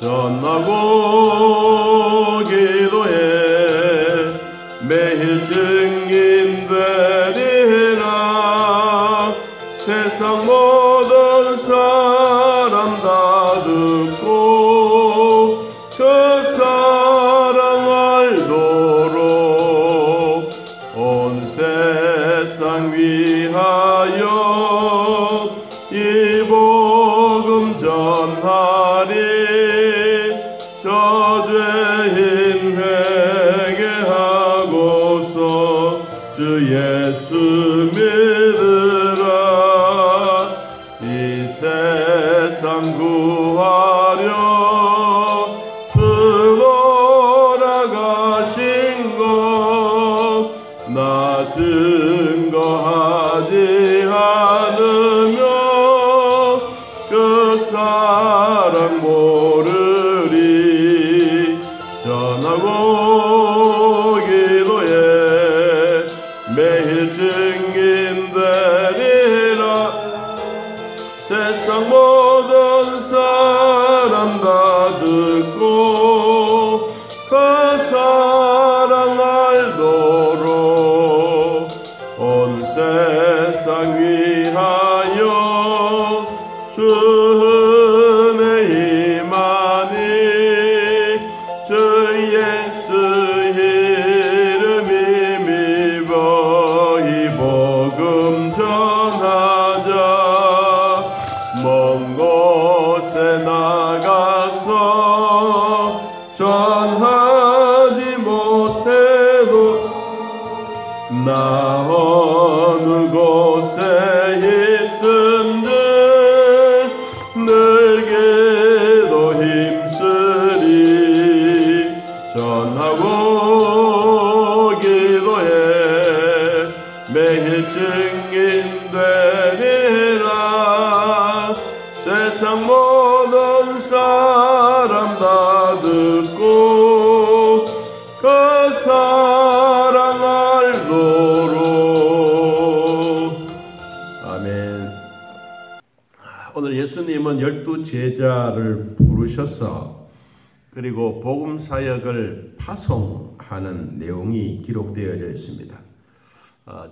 전하고 기도해 매일 증인되리라. 세상 모든 사람 다 듣고 그 사랑 알도록 온 세상 위하여 이 복음 전하리. 저죄인 회개하고서 주 예수 믿으라. 이 세상 구하려 주 돌아가신 것 나 증거하지 않으며 그 사랑 모르리. 전하고 기도해 매일 증인되리라. 세상 모든 사람 다 듣고 그 사랑 알도록 온 세상 위하여 주 은혜 임하니. 주 예수 이름 힘입어 이 복음 전하자. 먼 곳에 나가서 전하지 못해도 나 어느 곳에 있든지 늘 기도 힘쓰리. 전하고 기도해 매일 증인되리라. 세상 모든 사람 다 듣고 그 사랑 알도록. 아멘. 오늘 예수님은 12 제자를 부르셔서 그리고 복음 사역을 파송하는 내용이 기록되어져 있습니다.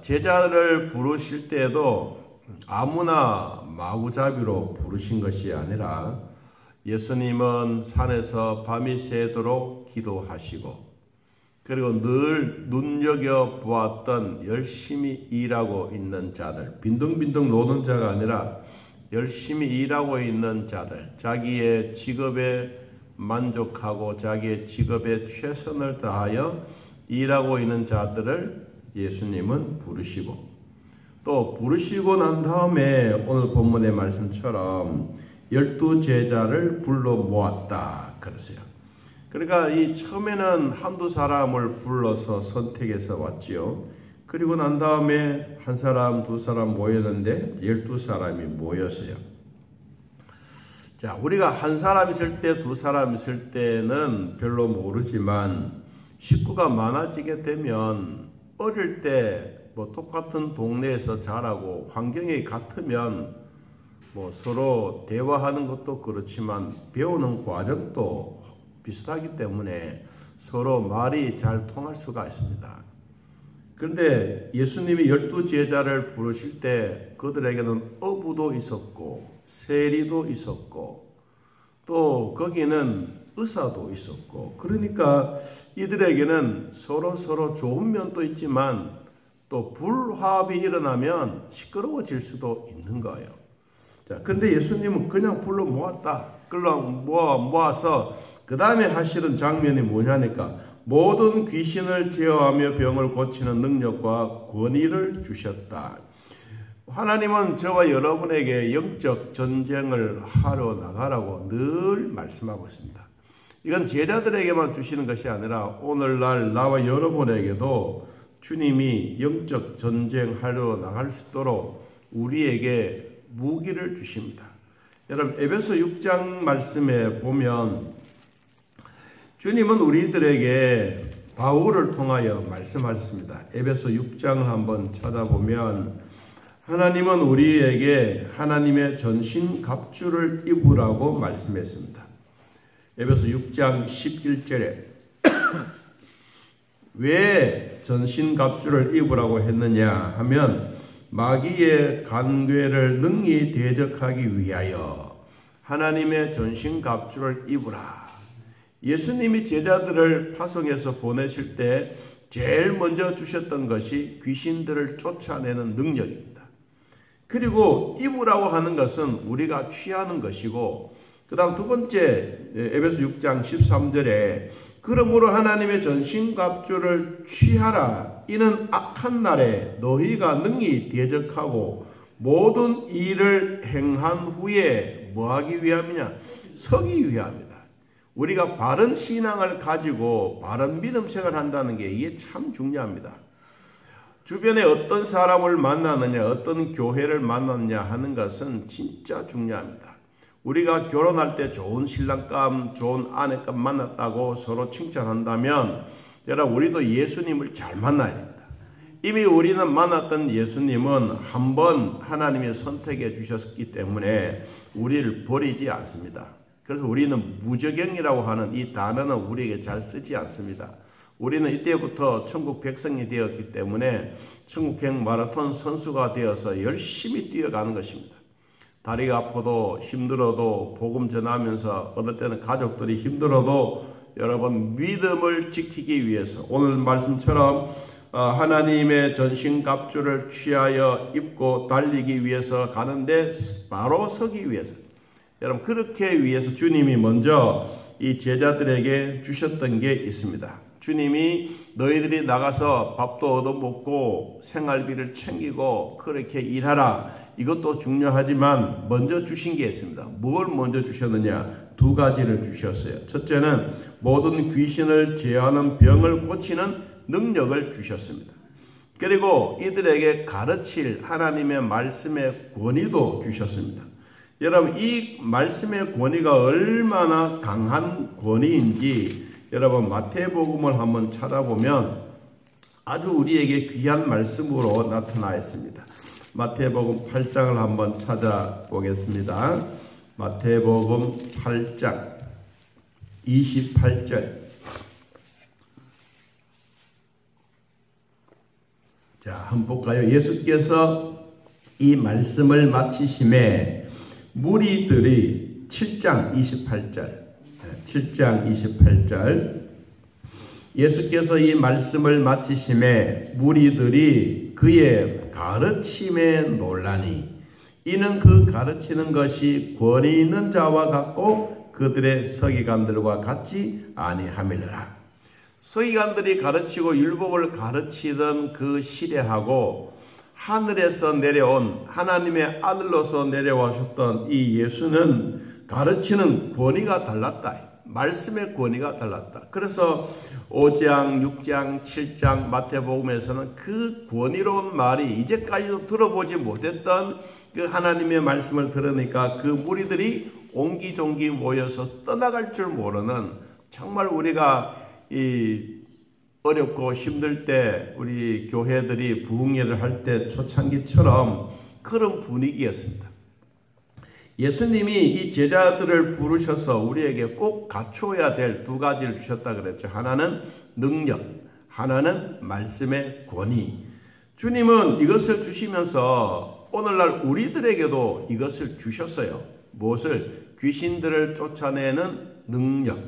제자를 부르실 때도 아무나 마구잡이로 부르신 것이 아니라 예수님은 산에서 밤이 새도록 기도하시고 그리고 늘 눈여겨보았던 열심히 일하고 있는 자들, 빈둥빈둥 노는 자가 아니라 열심히 일하고 있는 자들, 자기의 직업에 만족하고 자기의 직업에 최선을 다하여 일하고 있는 자들을 예수님은 부르시고 또 부르시고 난 다음에 오늘 본문의 말씀처럼 12 제자를 불러 모았다 그러세요. 그러니까 이 처음에는 한두 사람을 불러서 선택해서 왔지요. 그리고 난 다음에 한 사람, 두 사람 모였는데 12사람이 모였어요. 자, 우리가 한 사람 있을 때, 두 사람 있을 때는 별로 모르지만 식구가 많아지게 되면 어릴 때 뭐 똑같은 동네에서 자라고 환경이 같으면 뭐 서로 대화하는 것도 그렇지만 배우는 과정도 비슷하기 때문에 서로 말이 잘 통할 수가 있습니다. 그런데 예수님이 12 제자를 부르실 때 그들에게는 어부도 있었고 세리도 있었고 또 거기는 의사도 있었고 그러니까 이들에게는 서로 좋은 면도 있지만 또 불화합이 일어나면 시끄러워질 수도 있는 거예요. 자, 근데 예수님은 그냥 불러 모았다. 끌어 모아서 그 다음에 하시는 장면이 뭐냐니까 모든 귀신을 제어하며 병을 고치는 능력과 권위를 주셨다. 하나님은 저와 여러분에게 영적 전쟁을 하러 나가라고 늘 말씀하고 있습니다. 이건 제자들에게만 주시는 것이 아니라 오늘날 나와 여러분에게도 주님이 영적 전쟁하러 나갈 수 있도록 우리에게 무기를 주십니다. 여러분 에베소 6장 말씀에 보면 주님은 우리들에게 바울을 통하여 말씀하셨습니다. 에베소 6장을 한번 찾아보면 하나님은 우리에게 하나님의 전신 갑주를 입으라고 말씀했습니다. 에베소 6장 11절에 왜 전신갑주를 입으라고 했느냐 하면 마귀의 간괴를 능히 대적하기 위하여 하나님의 전신갑주를 입으라. 예수님이 제자들을 파송해서 보내실 때 제일 먼저 주셨던 것이 귀신들을 쫓아내는 능력입니다. 그리고 입으라고 하는 것은 우리가 취하는 것이고, 그 다음 두 번째 에베소 6장 13절에 그러므로 하나님의 전신갑주를 취하라. 이는 악한 날에 너희가 능히 대적하고 모든 일을 행한 후에 뭐하기 위함이냐? 서기 위함이다. 우리가 바른 신앙을 가지고 바른 믿음 생활을 한다는 게 이게 참 중요합니다. 주변에 어떤 사람을 만나느냐, 어떤 교회를 만나느냐 하는 것은 진짜 중요합니다. 우리가 결혼할 때 좋은 신랑감, 좋은 아내감 만났다고 서로 칭찬한다면 여러분 우리도 예수님을 잘 만나야 됩니다. 이미 우리는 만났던 예수님은 한번 하나님이 선택해 주셨기 때문에 우리를 버리지 않습니다. 그래서 우리는 무저경이라고 하는 이 단어는 우리에게 잘 쓰지 않습니다. 우리는 이때부터 천국 백성이 되었기 때문에 천국행 마라톤 선수가 되어서 열심히 뛰어가는 것입니다. 다리가 아파도 힘들어도 복음 전하면서 어떨 때는 가족들이 힘들어도 여러분 믿음을 지키기 위해서 오늘 말씀처럼 하나님의 전신갑주를 취하여 입고 달리기 위해서 가는데 바로 서기 위해서 여러분 그렇게 위해서 주님이 먼저 이 제자들에게 주셨던 게 있습니다. 주님이 너희들이 나가서 밥도 얻어먹고 생활비를 챙기고 그렇게 일하라. 이것도 중요하지만 먼저 주신 게 있습니다. 뭘 먼저 주셨느냐? 두 가지를 주셨어요. 첫째는 모든 귀신을 제어하는 병을 고치는 능력을 주셨습니다. 그리고 이들에게 가르칠 하나님의 말씀의 권위도 주셨습니다. 여러분 이 말씀의 권위가 얼마나 강한 권위인지 여러분 마태복음을 한번 찾아보면 아주 우리에게 귀한 말씀으로 나타나 있습니다. 마태복음 8장을 한번 찾아보겠습니다. 마태복음 8장 28절. 자, 한번 볼까요? 예수께서 이 말씀을 마치심에 무리들이 7장 28절 예수께서 이 말씀을 마치심에 무리들이 그의 가르침에 놀라니 이는 그 가르치는 것이 권위 있는 자와 같고 그들의 서기관들과 같지 아니함이라. 서기관들이 가르치고 율법을 가르치던 그 시대하고 하늘에서 내려온 하나님의 아들로서 내려오셨던 이 예수는 가르치는 권위가 달랐다. 말씀의 권위가 달랐다. 그래서 5장, 6장, 7장 마태복음에서는 그 권위로운 말이 이제까지도 들어보지 못했던 그 하나님의 말씀을 들으니까 그 무리들이 옹기종기 모여서 떠나갈 줄 모르는 정말 우리가 이 어렵고 힘들 때 우리 교회들이 부흥회를 할 때 초창기처럼 그런 분위기였습니다. 예수님이 이 제자들을 부르셔서 우리에게 꼭 갖추어야 될 두 가지를 주셨다 그랬죠. 하나는 능력, 하나는 말씀의 권위. 주님은 이것을 주시면서 오늘날 우리들에게도 이것을 주셨어요. 무엇을? 귀신들을 쫓아내는 능력.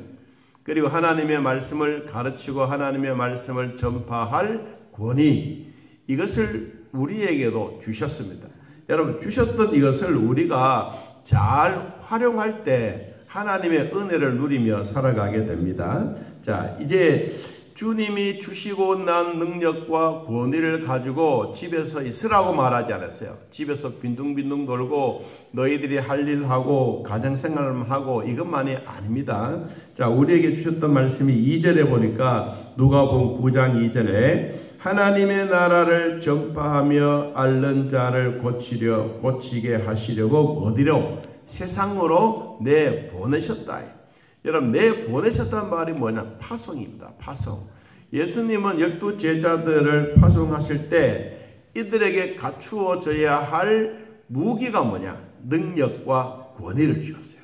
그리고 하나님의 말씀을 가르치고 하나님의 말씀을 전파할 권위. 이것을 우리에게도 주셨습니다. 여러분 주셨던 이것을 우리가 잘 활용할 때 하나님의 은혜를 누리며 살아가게 됩니다. 자, 이제 주님이 주시고 난 능력과 권위를 가지고 집에서 있으라고 말하지 않았어요. 집에서 빈둥빈둥 돌고 너희들이 할 일 하고 가정생활을 하고 이것만이 아닙니다. 자, 우리에게 주셨던 말씀이 2절에 보니까 누가복음 9장 2절에 하나님의 나라를 전파하며 앓는 자를 고치게 하시려고 어디로? 세상으로 내보내셨다. 여러분 내보내셨다는 말이 뭐냐? 파송입니다. 파송. 예수님은 12 제자들을 파송하실 때 이들에게 갖추어져야 할 무기가 뭐냐? 능력과 권위를 주셨어요.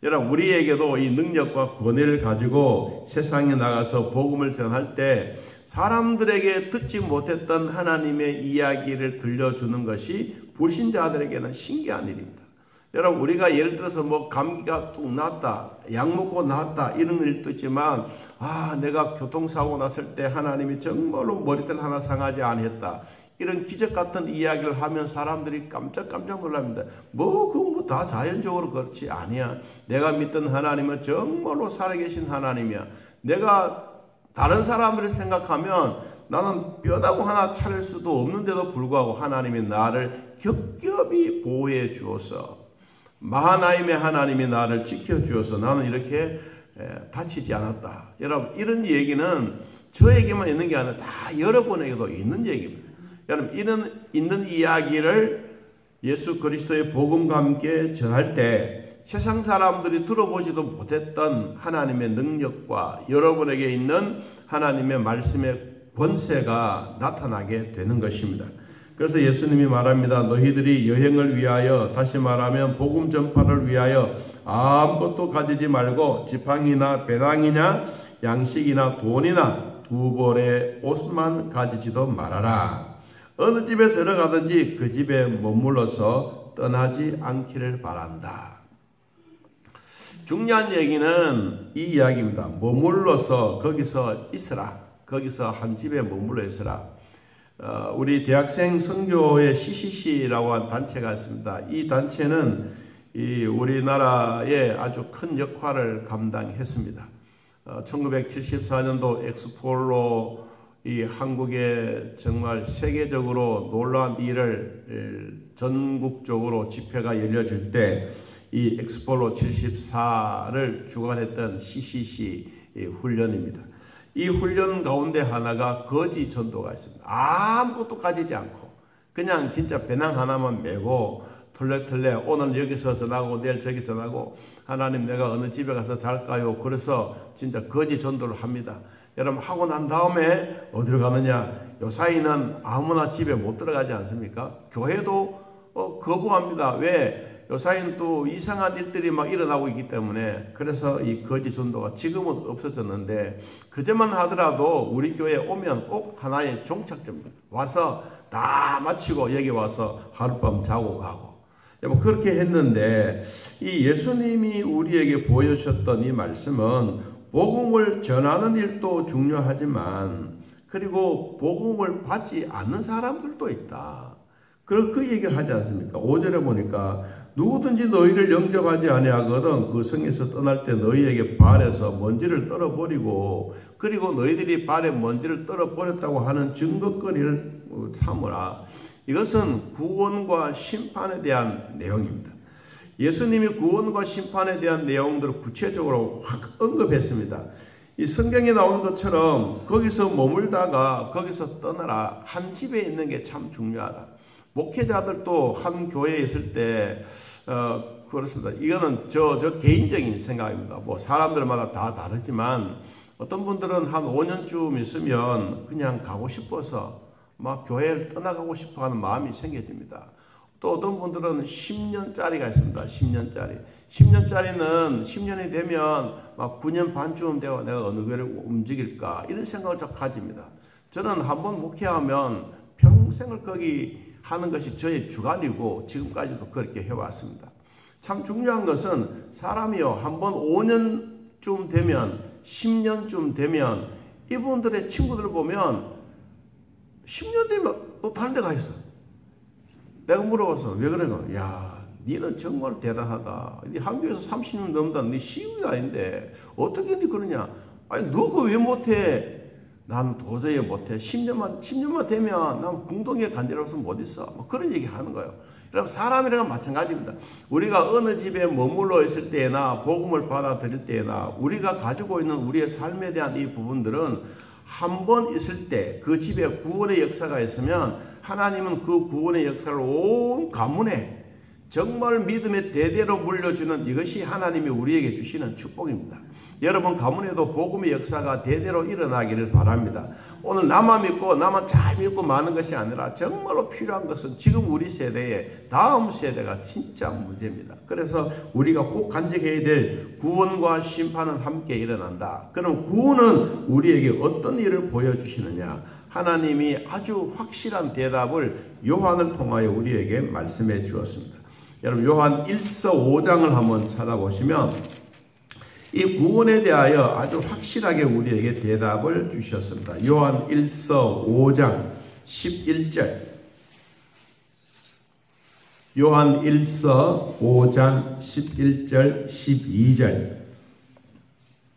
여러분, 우리에게도 이 능력과 권위를 가지고 세상에 나가서 복음을 전할 때 사람들에게 듣지 못했던 하나님의 이야기를 들려주는 것이 불신자들에게는 신기한 일입니다. 여러분, 우리가 예를 들어서 뭐 감기가 뚝 났다, 약 먹고 나았다 이런 일도 있지만, 내가 교통사고 났을 때 하나님이 정말로 머리털 하나 상하지 않았다, 이런 기적 같은 이야기를 하면 사람들이 깜짝 놀랍니다. 그거 다 자연적으로 그렇지 아니야. 내가 믿던 하나님은 정말로 살아계신 하나님이야. 내가 다른 사람들을 생각하면 나는 뼈다구 하나 차릴 수도 없는데도 불구하고 하나님이 나를 겹겹이 보호해 주어서, 마하나임의 하나님이 나를 지켜주어서 나는 이렇게 다치지 않았다. 여러분, 이런 얘기는 저에게만 있는 게 아니라 다 여러분에게도 있는 얘기입니다. 여러분, 이런 있는 이야기를 예수 그리스도의 복음과 함께 전할 때 세상 사람들이 들어보지도 못했던 하나님의 능력과 여러분에게 있는 하나님의 말씀의 권세가 나타나게 되는 것입니다. 그래서 예수님이 말합니다. 너희들이 여행을 위하여, 다시 말하면 복음 전파를 위하여 아무것도 가지지 말고 지팡이나 배낭이나 양식이나 돈이나 두 벌의 옷만 가지지도 말아라. 어느 집에 들어가든지 그 집에 머물러서 떠나지 않기를 바란다. 중요한 얘기는 이 이야기입니다. 머물러서 거기서 있으라. 거기서 한 집에 머물러 있으라. 우리 대학생 선교회 CCC라고 한 단체가 있습니다. 이 단체는 우리나라에 아주 큰 역할을 감당했습니다. 1974년도 엑스폴로 이 한국에 정말 세계적으로 놀라운 일을 전국적으로 집회가 열려질 때 이 엑스폴로 74를 주관했던 CCC 훈련입니다. 이 훈련 가운데 하나가 거지 전도가 있습니다. 아무것도 가지지 않고 그냥 진짜 배낭 하나만 메고 털레털레 오늘 여기서 전하고 내일 저기 전하고, 하나님 내가 어느 집에 가서 잘까요? 그래서 진짜 거지 전도를 합니다. 여러분, 하고 난 다음에 어디로 가느냐? 요사이는 아무나 집에 못 들어가지 않습니까? 교회도 거부합니다. 왜? 요사이는 또 이상한 일들이 막 일어나고 있기 때문에. 그래서 이 거지 전도가 지금은 없어졌는데, 그제만 하더라도 우리 교회에 오면 꼭 하나의 종착점입니다. 와서 다 마치고 여기 와서 하룻밤 자고 가고. 그렇게 했는데, 이 예수님이 우리에게 보여주셨던 이 말씀은 복음을 전하는 일도 중요하지만, 그리고 복음을 받지 않는 사람들도 있다. 그 얘기를 하지 않습니까? 5절에 보니까 누구든지 너희를 영접하지 아니하거든 그 성에서 떠날 때 너희에게 발에서 먼지를 떨어버리고, 그리고 너희들이 발에 먼지를 떨어버렸다고 하는 증거거리를 삼으라. 이것은 구원과 심판에 대한 내용입니다. 예수님이 구원과 심판에 대한 내용들을 구체적으로 확 언급했습니다. 이 성경에 나오는 것처럼 거기서 머물다가 거기서 떠나라. 한 집에 있는 게 참 중요하다. 목회자들도 한 교회에 있을 때 그렇습니다. 이거는 저 개인적인 생각입니다. 뭐 사람들마다 다 다르지만 어떤 분들은 한 5년쯤 있으면 그냥 가고 싶어서 막 교회를 떠나가고 싶어하는 마음이 생겨집니다. 또 어떤 분들은 10년짜리가 있습니다. 10년짜리. 10년짜리는 10년이 되면 막 9년 반쯤 되어 내가 어느 교회를 움직일까 이런 생각을 가집니다. 저는 한번 목회하면 평생을 거기 하는 것이 저의 주관이고 지금까지도 그렇게 해왔습니다. 참 중요한 것은 사람이요, 한번 5년쯤 되면 10년쯤 되면 이분들의 친구들을 보면 10년 되면 또 다른 데 가 있어. 내가 물어봐서 왜 그러냐? 야, 니는 정말 대단하다. 니 한국에서 30년 넘다. 니 시국이 아닌데 어떻게 니 그러냐? 아니 너 그거 왜 못해? 난 도저히 못해. 10년만 되면 난 궁동에 간지러워서 못 있어. 뭐 그런 얘기 하는 거예요. 여러분, 사람이랑 마찬가지입니다. 우리가 어느 집에 머물러 있을 때나 복음을 받아들일 때나 우리가 가지고 있는 우리의 삶에 대한 이 부분들은 한 번 있을 때 그 집에 구원의 역사가 있으면 하나님은 그 구원의 역사를 온 가문에 정말 믿음의 대대로 물려주는 이것이 하나님이 우리에게 주시는 축복입니다. 여러분 가문에도 복음의 역사가 대대로 일어나기를 바랍니다. 오늘 나만 믿고 나만 잘 믿고 마는 것이 아니라 정말로 필요한 것은 지금 우리 세대의 다음 세대가 진짜 문제입니다. 그래서 우리가 꼭 간직해야 될 구원과 심판은 함께 일어난다. 그럼 구원은 우리에게 어떤 일을 보여주시느냐? 하나님이 아주 확실한 대답을 요한을 통하여 우리에게 말씀해 주었습니다. 여러분 요한 1서 5장을 한번 찾아보시면 이 구원에 대하여 아주 확실하게 우리에게 대답을 주셨습니다. 요한 1서 5장 11절. 요한 1서 5장 11절 12절.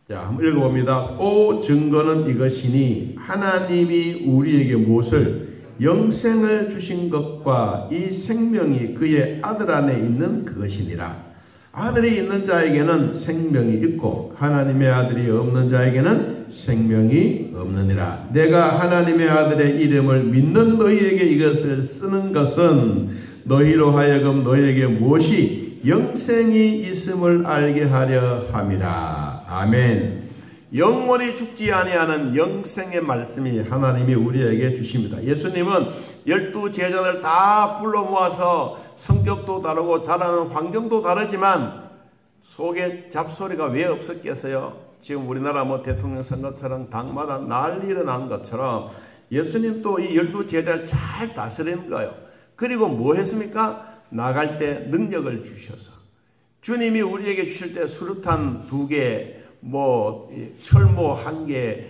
자, 한번 읽어봅니다. 또 증거는 이것이니 하나님이 우리에게 무엇을 영생을 주신 것과 이 생명이 그의 아들 안에 있는 그것이니라. 아들이 있는 자에게는 생명이 있고 하나님의 아들이 없는 자에게는 생명이 없느니라. 내가 하나님의 아들의 이름을 믿는 너희에게 이것을 쓰는 것은 너희로 하여금 너희에게 무엇이 영생이 있음을 알게 하려 함이라. 아멘. 영원히 죽지 아니하는 영생의 말씀이 하나님이 우리에게 주십니다. 예수님은 12 제자들 다 불러 모아서 성격도 다르고 자라는 환경도 다르지만 속에 잡소리가 왜 없었겠어요? 지금 우리나라 대통령 선거처럼 당마다 난리가 난 것처럼 예수님도 이 12 제자를 잘 다스리는 거예요. 그리고 뭐 했습니까? 나갈 때 능력을 주셔서 주님이 우리에게 주실 때 수류탄 2개, 철모 1개,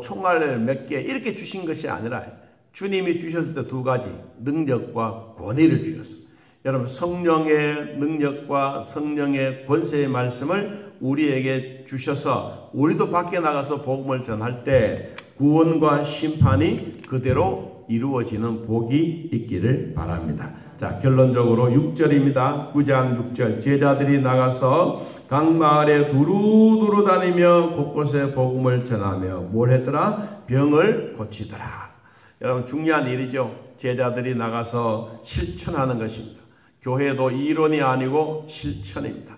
총알 몇 개 이렇게 주신 것이 아니라 주님이 주셨을 때 2가지 능력과 권위를 주셨습니다. 여러분 성령의 능력과 성령의 권세의 말씀을 우리에게 주셔서 우리도 밖에 나가서 복음을 전할 때 구원과 심판이 그대로 이루어지는 복이 있기를 바랍니다. 자, 결론적으로 6절입니다. 9장 6절. 제자들이 나가서 각 마을에 두루두루 다니며 곳곳에 복음을 전하며 뭘 했더라? 병을 고치더라. 여러분 중요한 일이죠. 제자들이 나가서 실천하는 것입니다. 교회도 이론이 아니고 실천입니다.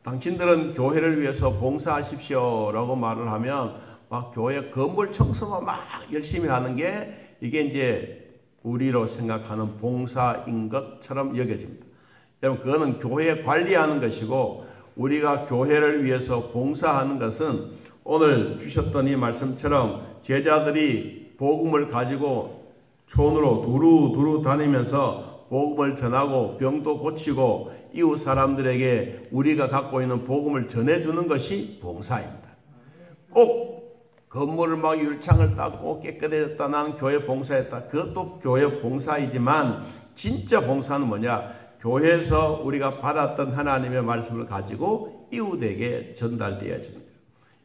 당신들은 교회를 위해서 봉사하십시오라고 말을 하면 막 교회 건물 청소만 막 열심히 하는 게 이게 이제 우리로 생각하는 봉사인 것처럼 여겨집니다. 여러분 그거는 교회 관리하는 것이고 우리가 교회를 위해서 봉사하는 것은 오늘 주셨던 이 말씀처럼 제자들이 복음을 가지고 촌으로 두루두루 다니면서 복음을 전하고 병도 고치고 이웃 사람들에게 우리가 갖고 있는 복음을 전해주는 것이 봉사입니다. 꼭 건물을 막 율창을 닦고 깨끗해졌다 나는 교회 봉사했다. 그것도 교회 봉사이지만 진짜 봉사는 뭐냐? 교회에서 우리가 받았던 하나님의 말씀을 가지고 이웃에게 전달되어지는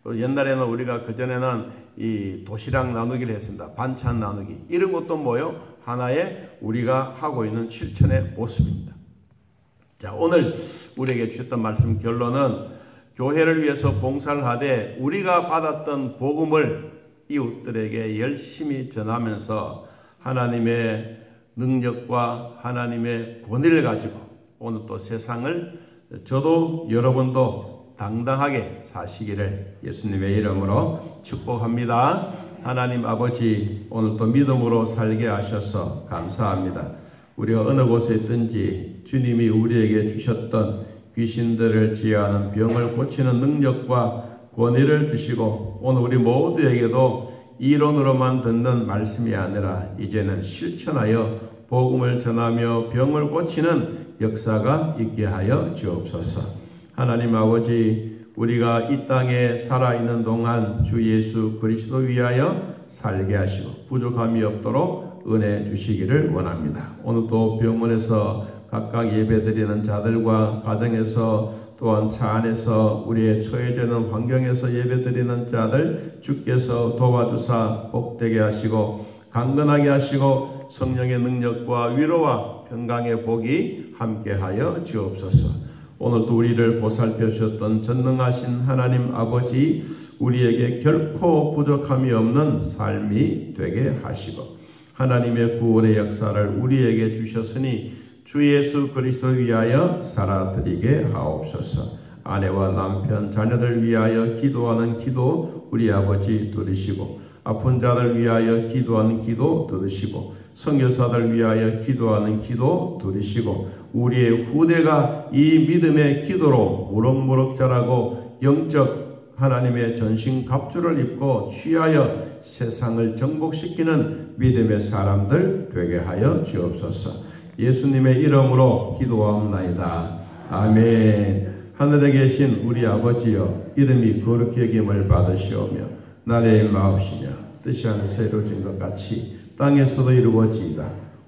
거예요. 옛날에는 우리가 그전에는 이 도시락 나누기를 했습니다. 반찬 나누기. 이런 것도 뭐요? 하나의 우리가 하고 있는 실천의 모습입니다. 자, 오늘 우리에게 주셨던 말씀 결론은 교회를 위해서 봉사를 하되 우리가 받았던 복음을 이웃들에게 열심히 전하면서 하나님의 능력과 하나님의 권위를 가지고 오늘 또 세상을 저도 여러분도 당당하게 사시기를 예수님의 이름으로 축복합니다. 하나님 아버지 오늘 또 믿음으로 살게 하셔서 감사합니다. 우리가 어느 곳에 있든지 주님이 우리에게 주셨던 귀신들을 제어하는 병을 고치는 능력과 권위를 주시고 오늘 우리 모두에게도 이론으로만 듣는 말씀이 아니라 이제는 실천하여 복음을 전하며 병을 고치는 역사가 있게 하여 주옵소서. 하나님 아버지 우리가 이 땅에 살아있는 동안 주 예수 그리스도 위하여 살게 하시고 부족함이 없도록 은혜 주시기를 원합니다. 오늘도 병원에서 각각 예배드리는 자들과 가정에서 또한 차 안에서 우리의 처해지는 환경에서 예배드리는 자들 주께서 도와주사 복되게 하시고 강건하게 하시고 성령의 능력과 위로와 평강의 복이 함께하여 주옵소서. 오늘도 우리를 보살펴 주셨던 전능하신 하나님 아버지 우리에게 결코 부족함이 없는 삶이 되게 하시고 하나님의 구원의 역사를 우리에게 주셨으니 주 예수 그리스도를 위하여 살아드리게 하옵소서. 아내와 남편, 자녀들 위하여 기도하는 기도 우리 아버지 들으시고, 아픈 자들 위하여 기도하는 기도 들으시고, 선교사들 위하여 기도하는 기도 들으시고, 우리의 후대가 이 믿음의 기도로 무럭무럭 자라고 영적 하나님의 전신갑주를 입고 취하여 세상을 정복시키는 믿음의 사람들 되게 하여 주옵소서. 예수님의 이름으로 기도하옵나이다. 아멘. 하늘에 계신 우리 아버지여, 이름이 거룩히 여김을 받으시오며 나의 마옵시며 뜻이 하늘에서 이루어진 것 같이 땅에서도 이루어지이다.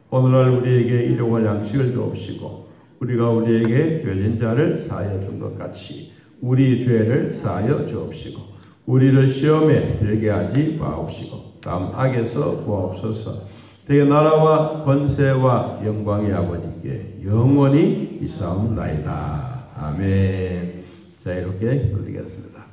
오늘날 우리에게 일용할 양식을 주옵시고, 우리가 우리에게 죄진 자를 사하여 준 것 같이 우리 죄를 사하여 주옵시고, 우리를 시험에 들게 하지 마옵시고 다음 악에서 구하옵소서. 대개 나라와 권세와 영광의 아버지께 영원히 있사옵나이다. 아멘. 자, 이렇게 드리겠습니다.